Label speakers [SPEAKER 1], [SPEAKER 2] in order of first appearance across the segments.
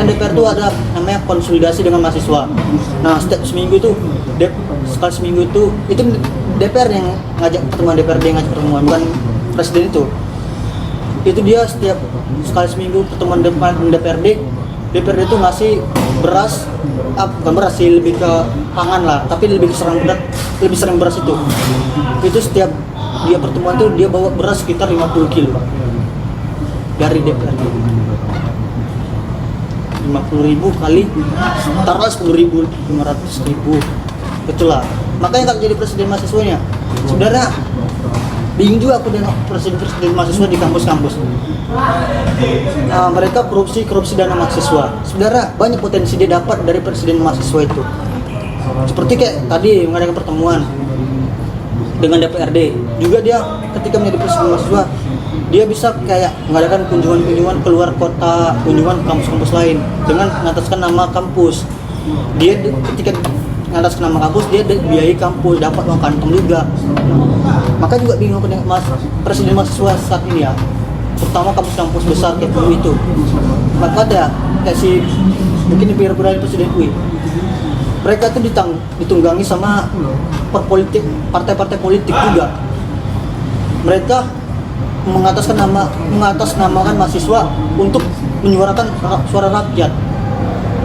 [SPEAKER 1] kan DPR itu ada namanya konsolidasi dengan mahasiswa. Nah setiap seminggu itu sekali seminggu itu DPR yang ngajak pertemuan, DPRD yang ngajak pertemuan, bukan presiden itu dia setiap sekali seminggu pertemuan depan DPRD itu ngasih beras, bukan beras sih, lebih ke pangan lah, tapi lebih sering beras itu setiap dia pertemuan itu dia bawa beras sekitar 50 kilo dari DPRD. 50.000 kali taruhlah 10.000, 500.000, itulah. Makanya kalau jadi presiden mahasiswanya sebenarnya bingung juga aku dengan presiden mahasiswa di kampus-kampus. Mereka korupsi dana mahasiswa. Sebenarnya banyak potensi dia dapat dari presiden mahasiswa itu. Seperti kayak tadi mengadakan pertemuan dengan DPRD, juga dia ketika menjadi presiden mahasiswa dia bisa kayak mengadakan kunjungan keluar kota, kunjungan kampus-kampus lain dengan mengataskan nama kampus. Dia ketika mengataskan nama kampus dia biayai kampus, dapat uang kantong juga. Maka juga bingung dengan presiden mahasiswa saat ini ya, terutama kampus-kampus besar kayak UI itu. Maka ada kayak si mungkin pira-pira presiden UI, mereka tuh ditunggangi sama partai-partai politik juga. Mereka mengatasnamakan mahasiswa untuk menyuarakan suara rakyat,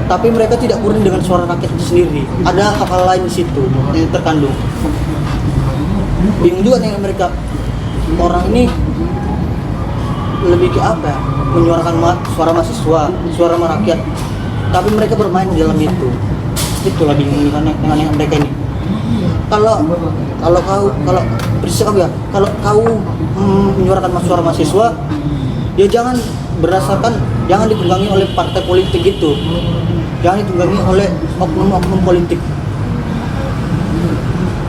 [SPEAKER 1] tapi mereka tidak murni dengan suara rakyat itu sendiri. Ada hal-hal lain di situ yang terkandung. Bingung juga nih mereka, orang ini lebih ke apa ya, menyuarakan suara mahasiswa, suara rakyat, tapi mereka bermain di dalam itu. Itulah bingung dengan yang mereka ini. Kalau prinsip ya, kalau kau menyuarakan suara mahasiswa, ya jangan ditunggangi oleh partai politik gitu, jangan ditunggangi oleh oknum-oknum politik.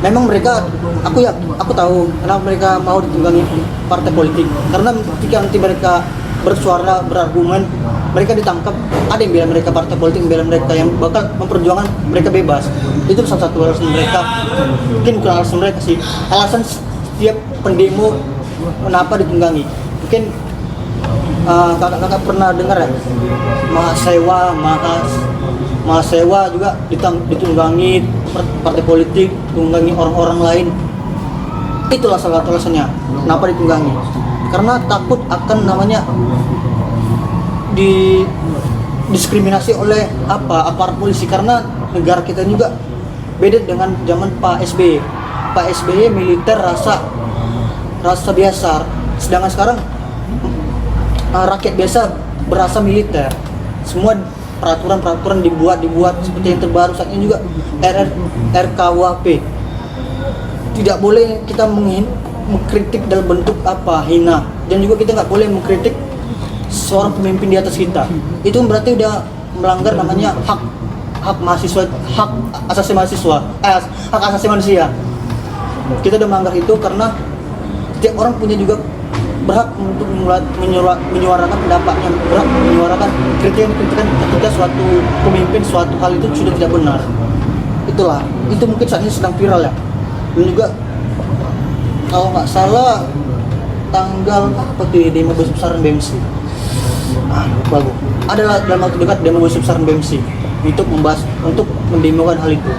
[SPEAKER 1] Memang mereka, aku tahu kenapa mereka mau ditunggangi partai politik, karena ketika nanti mereka bersuara, berargumen, mereka ditangkap. Ada yang bilang mereka partai politik, yang bilang mereka yang bakal memperjuangkan mereka bebas. Itu salah satu alasan mereka, mungkin bukan alasan mereka sih, alasan setiap pendemo kenapa ditunggangi. Mungkin kakak pernah dengar ya, mahasiswa juga ditunggangi partai politik, ditunggangi orang-orang lain. Itulah salah satu alasannya kenapa ditunggangi, karena takut akan namanya diskriminasi oleh aparat polisi. Karena negara kita juga beda dengan zaman Pak SBY militer rasa biasa, sedangkan sekarang rakyat biasa berasa militer. Semua peraturan dibuat seperti yang terbaru saat ini juga RKUHP. Tidak boleh kita mengkritik dalam bentuk hina, dan juga kita nggak boleh mengkritik seorang pemimpin di atas kita. Itu berarti udah melanggar namanya hak mahasiswa, hak asasi mahasiswa, hak asasi manusia. Kita udah melanggar itu, karena setiap orang punya juga berhak untuk menyuarakan pendapatnya, berhak menyuarakan kritikan ketika suatu pemimpin suatu hal itu sudah tidak benar. Itu mungkin saat ini sedang viral ya. Dan juga kalau nggak salah tanggal demo besar-besaran BMC. Bagus. Adalah dalam waktu dekat demo besar-besaran BMC untuk mendemokan hal itu.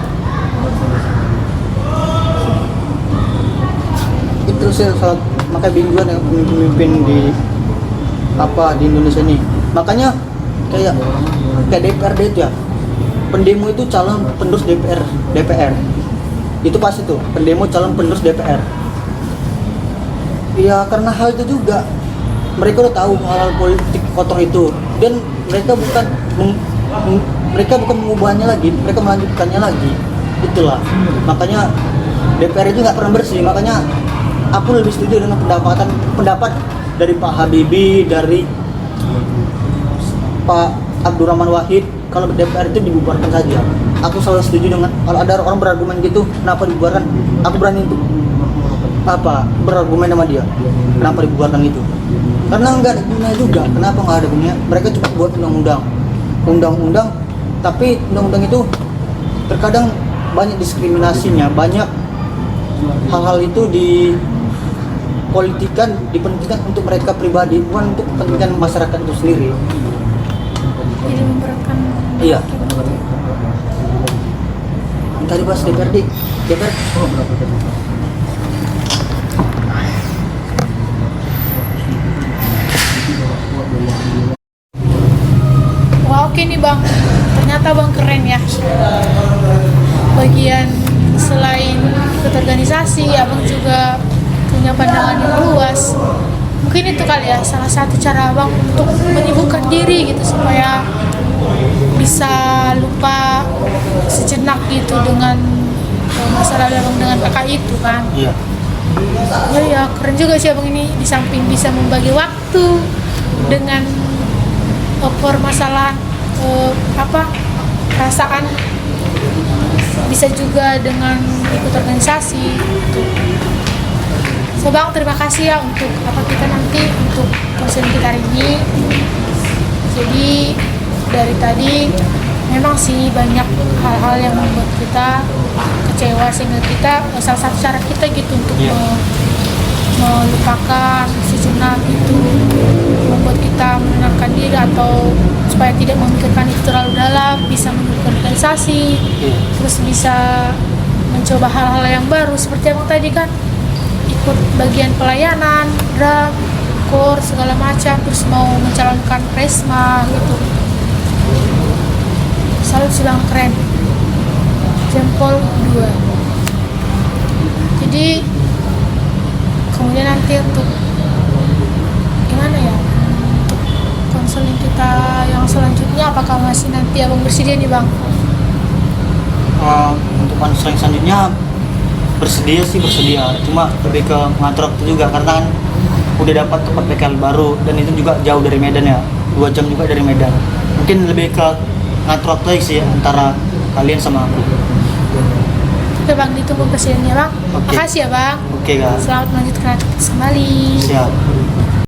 [SPEAKER 1] Itu sih makanya bingung dengan pemimpin di Indonesia ini. Makanya kayak DPRD itu ya, pendemo itu calon penerus DPR. Itu pasti tuh, pendemo calon penerus DPR. Ya karena hal itu juga mereka udah tahu hal politik kotor itu, dan mereka bukan mengubahnya lagi, mereka melanjutkannya lagi. Itulah makanya DPR itu nggak pernah bersih. Makanya aku lebih setuju dengan pendapat dari Pak Habibie, dari Pak Abdurrahman Wahid, kalau DPR itu dibubarkan saja. Aku selalu setuju dengan, kalau ada orang berargumen gitu, kenapa dibubarkan, aku berani untuk berargumen sama dia, kenapa dibubarkan itu. Karena nggak ada gunanya juga. Kenapa nggak ada gunanya? Mereka cuma buat undang-undang, tapi undang-undang itu terkadang banyak diskriminasinya, banyak hal-hal itu dipentingkan untuk mereka pribadi, bukan untuk kepentingan masyarakat itu sendiri.
[SPEAKER 2] Jadi memberatkan
[SPEAKER 1] Iya. Minta dibahas DPRD. DPR.
[SPEAKER 2] Wah, oke nih Bang, ternyata Bang keren ya. Bagian selain ikut organisasi, Abang juga punya pandangan yang luas. Mungkin itu kali ya salah satu cara Abang untuk menyibukkan diri gitu supaya bisa lupa sejenak gitu dengan masalah Abang dengan kakak itu kan.
[SPEAKER 1] Iya.
[SPEAKER 2] Ya keren juga sih Abang ini, di samping bisa membagi waktu dengan permasalahan perasaan, bisa juga dengan ikut organisasi gitu. So Bang, terima kasih ya untuk kita nanti untuk konseling kita hari ini. Jadi dari tadi memang sih banyak hal-hal yang membuat kita kecewa, sehingga kita salah satu cara kita gitu untuk melupakan sejenak itu, membuat kita menenangkan diri atau supaya tidak memikirkan itu terlalu dalam, bisa mengikuti organisasi, terus bisa mencoba hal-hal yang baru seperti yang tadi kan, ikut bagian pelayanan, drum, kor, segala macam, terus mau mencalonkan presma gitu. Salut sih Bang, keren, jempol 2. Jadi kemudian nanti untuk gimana ya, untuk konseling kita yang selanjutnya, apakah masih nanti Abang bersedia nih Bang?
[SPEAKER 1] Untuk konseling selanjutnya bersedia, cuma lebih ke mengatur waktu juga, karena kan udah dapat tempat PKL baru dan itu juga jauh dari Medan ya, 2 jam juga dari Medan. Mungkin lebih ke ngatur waktu sih antara kalian sama aku.
[SPEAKER 2] Oke Bang, ditunggu presidennya Bang.
[SPEAKER 1] Oke.
[SPEAKER 2] Makasih ya Bang.
[SPEAKER 1] Oke, Kak.
[SPEAKER 2] Selamat melanjutkan aktivitas kembali.
[SPEAKER 1] Siap.